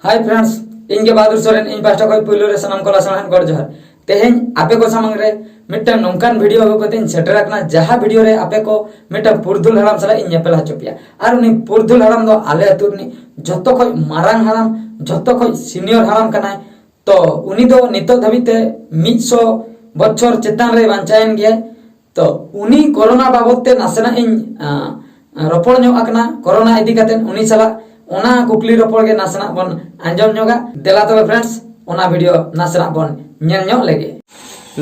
Hi friends इनके बहादुर सोरेन इन pasta कोई पुइलो रे सनम कोला सनहन गड़ जोहर तेहेन आपे को सामंग रे मिटन नोंकान वीडियो अगु कते सेटर रखना जहां वीडियो रे आपे को मिटन पुरदुल हराम सला इन नेपेल हचपिया आर उनी पुरदुल हराम दो आले अतुरनी जत्तो खोय मारांग हराम जत्तो खोय सीनियर हराम कनाय तो उनी दो नितो धबिते 100 बछर चेतान रे बांचायन गया तो उनी कोरोना बाबतते नासेना इन रपड़ ᱧᱚᱜ akana कोरोना इदी कते उनी सला ओना कुकली रपड़ के नासना बन आंजम ᱧᱚᱜᱟ देला तबे फ्रेंड्स ओना वीडियो नासना बन ᱧᱮᱞ ᱧᱚᱜ लेगे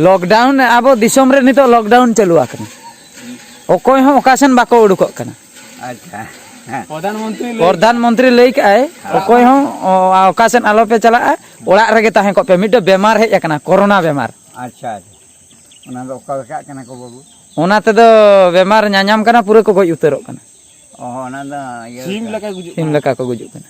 लॉकडाउन आबो दिसोम रे नितो लॉकडाउन चालू आकना ओकोय हो ओकासन बाको उडुक कना अच्छा प्रधानमंत्री लई काय ओकोय हो ओकासन आलो पे चला ओड़ा रेगे ताहे को पे मिटो बेमार हे एकना कोरोना बेमार अच्छा ओना दो ओका का कना को बाबू ओना ते दो बेमार ᱧाᱧᱟम कना पूरा को गय उतरक कना ओना दा सिम लका को गुजुक कना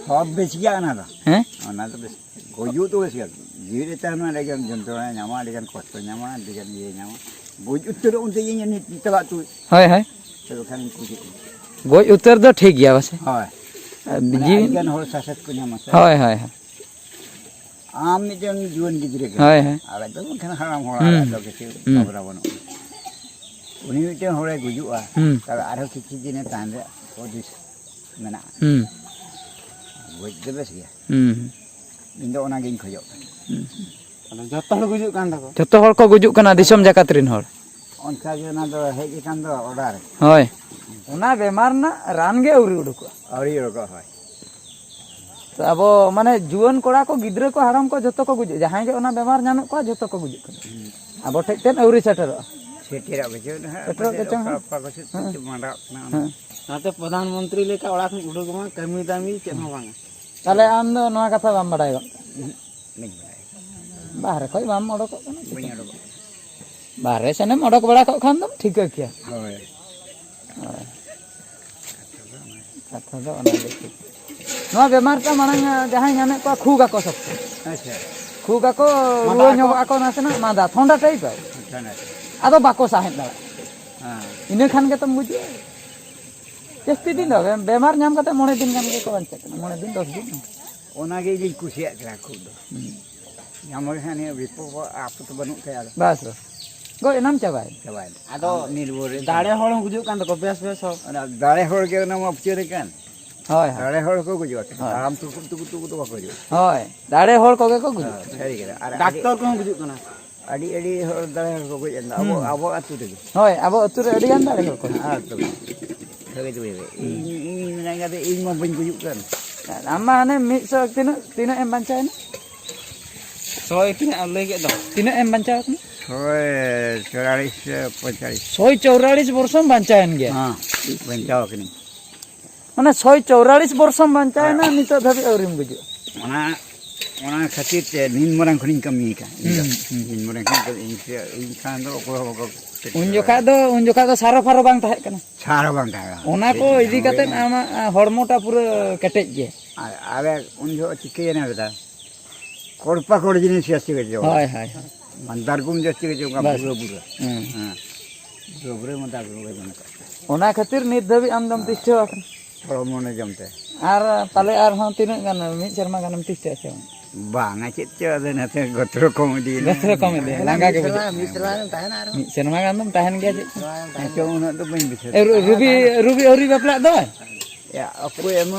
सब बेच गया ना दा हैं ओना तो बेस गोजू तो बेस गया जीरे ताना लेगन जंतुना ᱧᱟᱢᱟ लेगन कष्ट ᱧᱟᱢᱟ लेगन ये ᱧᱟᱢᱟ गोज उतर उनते ये नितला तू हाय हाय तो खान कुछ गय उतर दो ठीक गया बस हाय जी जन हो सासत को ᱧᱟᱢᱟ हाय हाय आम निजन जीवन गिदरे हाय हाय आले तो खान हराम होड़ा तो के खबरा बनो उनी मिटे होरे गुजुआ तर आरो किछि दिने तांदे ओदिस मेना गोज दे बेस गया इन दो ओना गिन खयो जत्तो हड़ गुजुक कान दको जत्तो हड़ को गुजुक कना दिसम जाकात रिन हड़ ओनका जे ना दो हेज कान दो ऑर्डर होय ओना बेमार ना रान गे उरी उडुको औरी रोको होय तो अब माने जुवन कोड़ा को गिद्रे को हराम को जत्तो को गुजु जहां जे ओना बेमार ᱧᱟᱢᱚᱜ को जत्तो को गुजुक कना अब ठेकतेन औरी सेटरो सेटेरा बजे ना सेटरो के चंग पागसे मांडा ना नाते प्रधानमंत्री लेका ओड़ा खन उडुक मा कमी दामी चेन हो बांगा ताले आम दो नोआ कथा बाम बडाय नहीं बाहर कोई बाम ओडक कना बनिया रोको बाहर सेनेम ओडक बड़ा को खान दम ठीक किया होय कथा दो ओना देखि नोआ बेमार ता मानंग जहां ᱧᱟᱢᱮ को खुगा को सब अच्छा खुगा को रुवा ᱧᱚᱜ ako नासना मादा थोंडा टाइप अच्छा ना आदो बाको साहेब दाड़ा हां इने खान के तुम बुझे जस्ती दिन दो बेमार नाम कते मोने दिन गान के को बांचे मोने दिन 10 दिन ओना गे जी कुसिया करा खुद दो यामर हाने विपो आपु तो बनु के आलो बस गो एनाम चाबाय आदो निर्भर दाड़े हड़ गुजुक कान दको बेस बेस हो दाड़े हड़ के नाम अपचरे कान होय दाड़े हड़ को गुजो आराम तुकु तो बाको जो होय दाड़े हड़ को के को गुजु सही के डॉक्टर को गुजुक काना अडी अडी हड़ दाड़े हड़ को गुजो अब अतु दे होय अब अतुर अडी गान दाड़े हड़ को हां तो सगे तो इन नंगा दे इन म बन गुजुक कान आमा ने 100 तीनो एम बांचाय ना 100 किने लई के दो तीनो एम बांचाय ना 144 45 144 वर्षम बांचायन गया हां बंचाव कनी माने 144 वर्षम बांचाय ना नितो धबी औरिम गुजु ओना खातिर ते नीन मरंग खनिन कमी का नीन मरंग इन खान दो को उन जोखा दो सारो फारो बांग ताहे कना सारो बांग का ओना को इदी कते आमा हड़मोटा पूरा कटेज गे आवे उन जो चिके ना बेटा कोड़पा कोड़ जिनिस आसी के जो हाय हाय मंदार गुम जस्ती के जो का पूरा पूरा हां जोबरे मंदार गुम के जन ओना खातिर नित धबी आमदम तिष्ठो आकन प्रमोने जमते आर पाले आर हन तीन गान मिट शर्मा गानम तिष्ठो आछे बांगा चेच अदे नते गत्र कॉमेडी लांगा के मिट शर्मा ताहन आरो मिट शर्मा गानम ताहन गया जे तो उन तो बइन बिसे रूबी औरी बापला दो या अको एम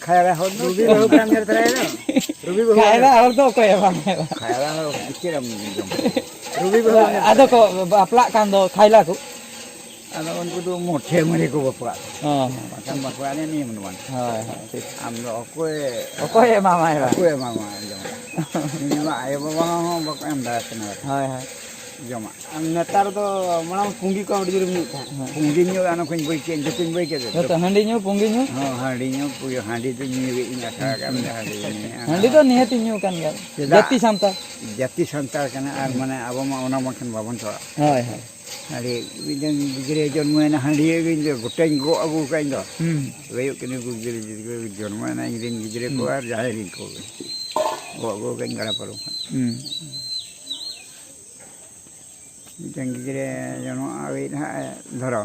खायरा हो रूबी बहु काम करता है ना रूबी बहु खायरा और तो कोई बांग खायरा हो किरम जम रूबी बहु आदो को बापला कान दो खाइला को आदो उनको तो मोठे मरे को बापला हां माथाम बापला ने नी मनवान हाय हाय ठीक आम लो अको ए मामा जम नी मा आयो बाबा हो बक एम दा तने हाय हाय जमा नेतार तो मणा पुंगी को अडी जुरम था पुंगी न्यो आनो कोन बई के जतिन बई के तो हंडी न्यू पुंगी न्यू हां हांडी न्यो पुयो हांडी तो न्यो इन आखा का हंडी तो निहति न्यू कान गा जाति संतार kana ar mane abo ma ona makan babon to hi hi hari bidan gire jonmo na handi ge gotain go agu kain do weyo kene gu gire jonmo na ingin gire ko ar jahirin ko go kain gara paru bidan gire jonmo awi na dharo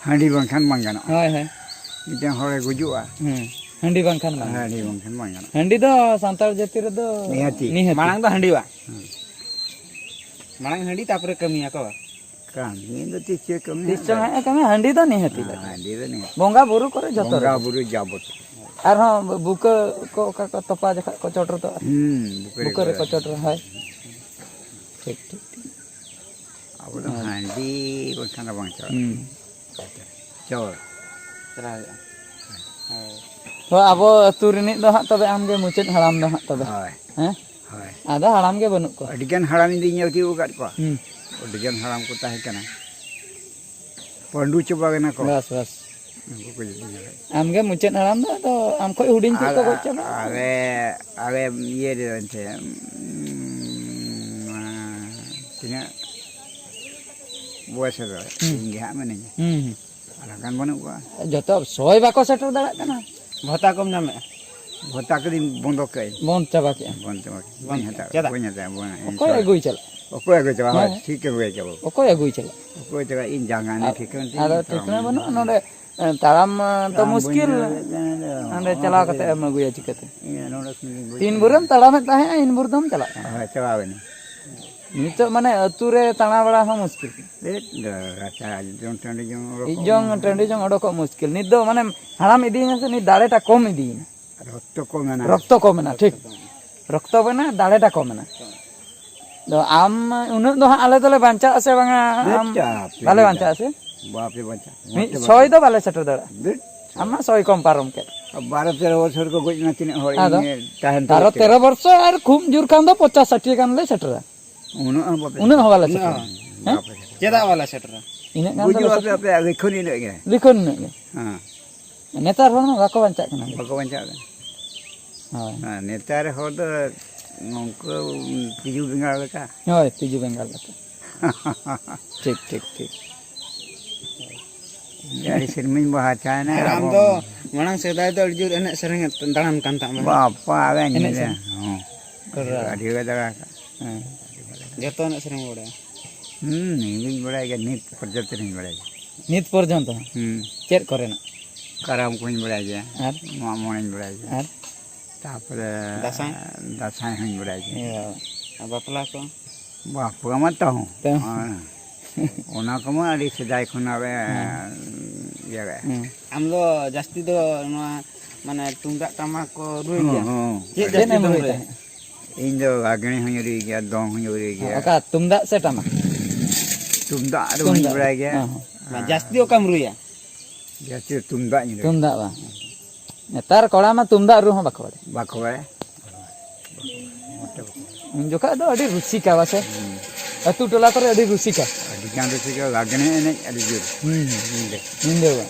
handi bangkhan mangana hi hi bidan hore gujua Handi bangkhan bang. Handi bangkhan bang ganon. Handi do santal jati re do Nihati. Malang do handi ba. Malang handi tapre kami ako ba. Kami itu tiga kami. Tisong kami handi do nihati. Handi itu nih. Bonga buru kore joto. Bongga buru jabut. Arho buka ko ka topa jaka ko chotro to. Buka re ko chotro hai. ঠিক ঠিক Abu dah handi bangkhan bang cawar. Cawar. Terus. तो अब तुरनी दो हाँ तबे आमगे मुचेद हराम दो हाँ तबे Hai. हैं Hai. आधा हराम के बनू को Adikan haram ini nyau tiu kat ko. Adikan haram ko tahe kana. Pandu coba kena ko. बस बस Buku jadi. आमगे मुचेद हराम दो तो आमको हुडिन चुप को कोचा Are ye de ante. Tina buat saja. Hingga mana ni? Alakan mana ko. जतो सोय बाको सेटर दड़ा कना भत्ता कम नामे Bota kedin bondok kai. बंद चाबा के Bondok. Chada. Punya tak buana. ओको एगुई चला Oko aku coba. ঠিক ke gue coba. ओको एगुई चला Oko coba in jangan ni ठीक kan. आदा टिकना बनो नोडे ताराम तो मुश्किल अंदे चला कते एम अगुया चिकते Iya nolak ni. तीन बुरम ताड़ा में ताहे इन बुरदम चला Coba ni. नितो माने अतुरे ताना बड़ा हम मुश्किल Rasa jom tanda jom. इजोंग टंडी जोंग अडको मुश्किल नित दो माने हराम इदीना से नि दाड़ेटा कम इदीना Rokto ko mana. रक्त कम ना ठीक रक्त बना दाड़ेटा कम ना तो आम उन्हें दो आले तले बांचा से बांगा आम बाले बांचा से Bapak baca. सोई दो बाले सेटर दड़ा आमा सोई कम पारम के 12-13 bosor ko goj na tin hor Ada. ini tahan तारो 13 वर्ष और खूब जुर कान दो 50-60 कान ले सेटर uno bapak. उन्हें हवाला सेटर चेदा वाला शटर इने कान Buju दो apa apa agak kuni nak ke. लिखन Ha. नेतार हो ना बाको बांचा कना Bako baca. हां Ha netar hor do ngongko tiju bengal ka. होय तिजु बंगाल का ठीक ठीक ठीक Dari sirmin bahaca na. आम तो मांग सेदाय तो अर्जुन एने सेरेंग दाड़ान कांता में Bapak kan ni. Enak, Oh. Kera. Dia kata जतो एने सेरेंग बड़ा ini bada ke nit perjalanan ini bada. नित पर्यंत चेक करे ना Karam ko ini bada je. আর Mama ini bada je. আর Tapre Dasai? dasai ini bada je. बापला को Bapak mah tahu. Tahu. Ona kamu ada sedai kuna be ya be. आम दो जास्ती दो नोआ माने तुंदा टामा को रुई गया ये Dia जास्ती nama दो kita. Indo agni hanyuri gya dong hanyuri gya. Oka tumda setama. Tumda ada hanyuri gya. जास्ती ओकम रुया Jadi tumda ni. Tumda ba. Netar kola ma tumda ru ho bakwa. Bako be. Joka do adi rusika wase. Atu tola kore adi rusika. Di kan tu sih agni ini ada jur. Ninde ba.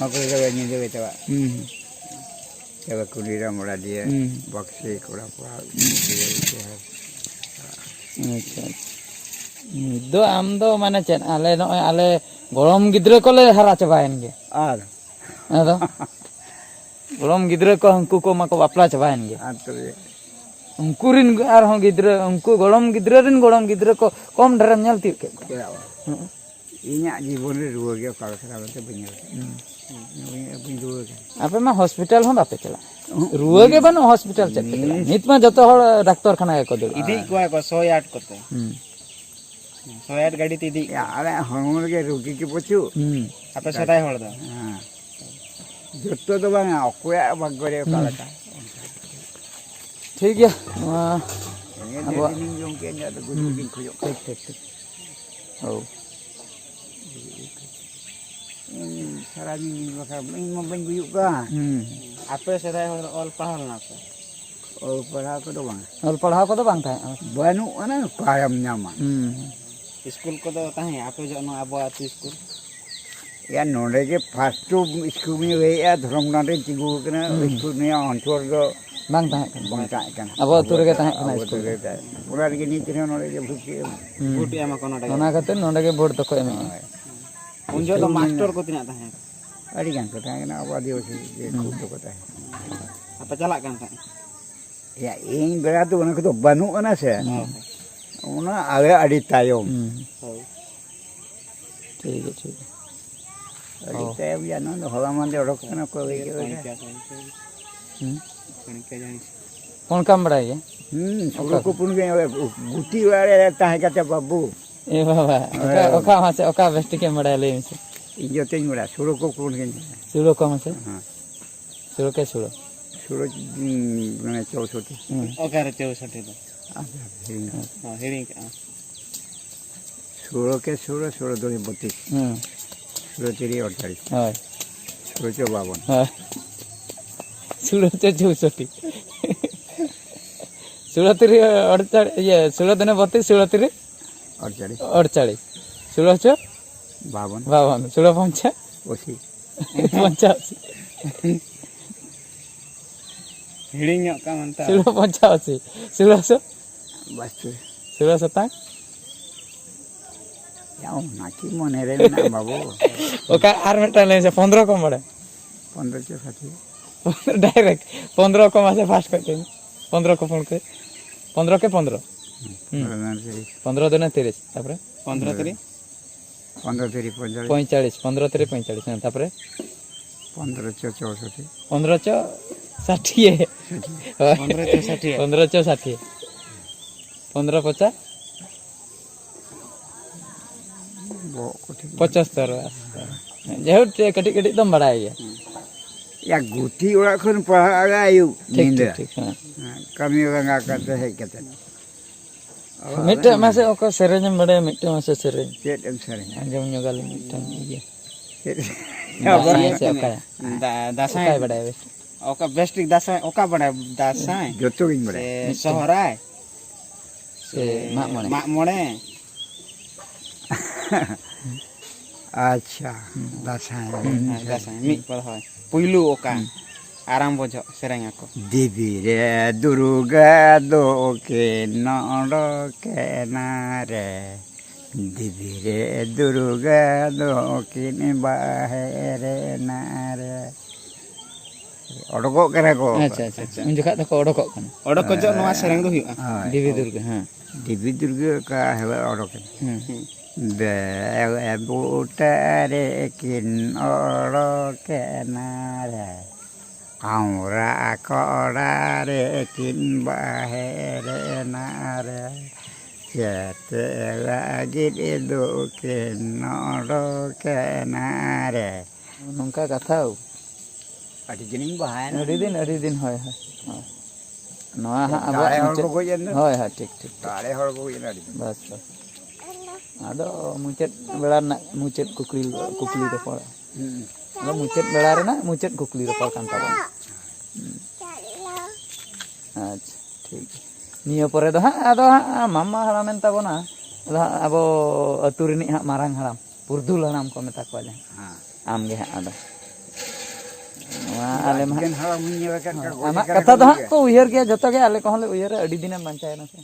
Aku juga ni juga itu. Coba kulira mula dia. Hmm. Baksi kurang kurang. अच्छा दो आम दो माने chain आले no आले गरम गिद्रे कोले हरा चबायनगे Ada. अदो गरम गिद्रे को हमको को माको बापला चबायनगे Atau ya. उनको रिन आर हो गिद्रे उनको गरम गिद्रे को कम डरम nyalti के Inya जीवन रे रुआ गया kalau sekarang tu banyak. Banyak rua kan. आपे मा हॉस्पिटल हो बापे चला रुए के बनो हॉस्पिटल चेक नित में जतो हर डॉक्टर खाना को दे इदी को 108 करते 108 गाड़ी तीदी Ya ada hormon ke rugi ke pocu. आपे सदाय होड़ दा Joto tu bang aku ya bagore kalau kan. ठीक है Ini dia minjung ke ni ada gunung kuyuk. ठीक ठीक ठीक ओ Saran ini bakal ini mau kuyuk ka. आपे सदाय होड़ ऑल पहाड़ ना पे Oh pada aku tu bang. और पढ़ाओ को तो बांग था Banu mana kayam nyaman. School को तो ताहे आपे जो नो आबो आतु school Ya nolai ke first tu school ni we ya dhrom nade cigu kena school ni ancor do बांग था bangka kan. अब तुरे के था ना Aku tu kata. Pura ni ni kena nolai ke bukti. बूटी एमा कोना डागा ओना खातिर नोंडे के बोर्ड तो को एमे उन जो तो मास्टर को तिना ताहे Adi kan kata kena apa dia usi ku tu kata. आपे चला kan ताहे Ya ini beratu orang tu banu ana se. Una ada adi tayom. ठीक है ठीक है ᱟᱹᱰᱤ ᱛᱟᱭᱚᱢ ᱜᱮᱭᱟ ᱱᱚᱣᱟ ᱫᱚ ᱦᱚᱞᱟ ᱢᱟᱦᱫᱮᱨ ᱚᱰᱚᱠ ᱠᱟᱱᱟ ᱠᱚ कौन काम बड़ा है ᱥᱩᱨᱩ ᱠᱚ ᱯᱩᱱ ᱜᱮ ᱜᱩᱴᱤ ᱚᱲᱟᱜ ᱨᱮ ᱛᱟᱦᱮᱸ ᱠᱟᱛᱮ ᱵᱟᱹᱵᱩ ए बाबा ओका ओका वहां से ओका बेस्ट के बड़ा ले में से ᱤᱧ ᱡᱚᱛᱚᱧ ᱵᱟᱲᱟᱭᱟ ᱥᱩᱨᱩ ᱠᱚ ᱯᱩᱱ ᱜᱮ सुरो कम से ᱦᱮᱸ सुरो के सुरो ᱥᱩᱨᱩ ᱢᱟᱱᱮ 64 ओकारे 64 दो ᱦᱤᱲᱤᱧ हां हिरिंग का ষোলো কে ষোলো 32 ষোলো 3 48 हाय 16 52 हाय सुरो ते 64 सुरो तेरे 48 ये 16 दिन 32 16 तेरे 48 48 16 छो 52 52 16 पंचा 80 85 हिरिंग का मनता 16 85 16 બસ 16 सतांग याओ नाकी मने रे ना बाबू ओका आर मेटा ले से 15 कम बड़े 15 के साथी डायरेक्ट 15 को मासे फास्ट करते 15 को फोन के 15 के 15 15 दिन 30 तापर 15 तरी 15 तेरी 45 15 तेरे 45 तापर 15 64 15 चो 60 15 चो 60 15 चो 60 15 50 वो कुछ 75 जेहु कटी कटी दम बड़ा है या गुटी ओड़ा खन पहाड़ा आयु ठीक ठीक हां कमी गंगा करते है कहते मिटे मासे ओका सेरेज बड़े मिटे मासे सेरेज चेट एम सरे अंजम नगल मिटन ये या से ओका दासाय ओका बड़ा है ओका बेस्टिक दासाय ओका बड़ा दासाय जोतो गिन बड़े सोहराय से mak मोड़े अच्छा दासाय दासाय मिट पर होय पुइलु ओका आराम बोझो सेरेंग को देवी रे दुर्गा दो के नड़ के नारे देवी रे दुर्गा दो के बाहरे नारे ओडको करे को अच्छा अच्छा अच्छा उन जगह तक ओडको कन ओडको जो नवा सेरेंग दो हुआ देवी दुर्गा हां देवी दुर्गा का है ओडको दे बूटारे किन ओडके नारे आउरा कोड़ारे किन बाहरे नारे चेते लगी दो के नोड़ो के नारे नंका कथा अटी जनिंग बाहर अड़ी दिन होय है नवा हा अब तारे हर को गोजन होय है ठीक ठीक तारे हर को गोजन अड़ी बस बस आदो मुचेत बेड़ा ना मुचेत कुकली रे पड़ आदो मुचेत बेड़ा रे ना मुचेत कुकली रे पड़ कान ताबा अच्छा ठीक नियो परे दो हा आदो हा मामा हरामेन ताबोना आदो अबो अतु रिनि हा मारांग हराम पुरदुल हराम को मेता को जा हां आम गे हा आदो आले मा जन हराम मुन्ने का कथा दो हा को उयहर के जतो गे आले को हले उयहर अडी दिने बांचाय ना से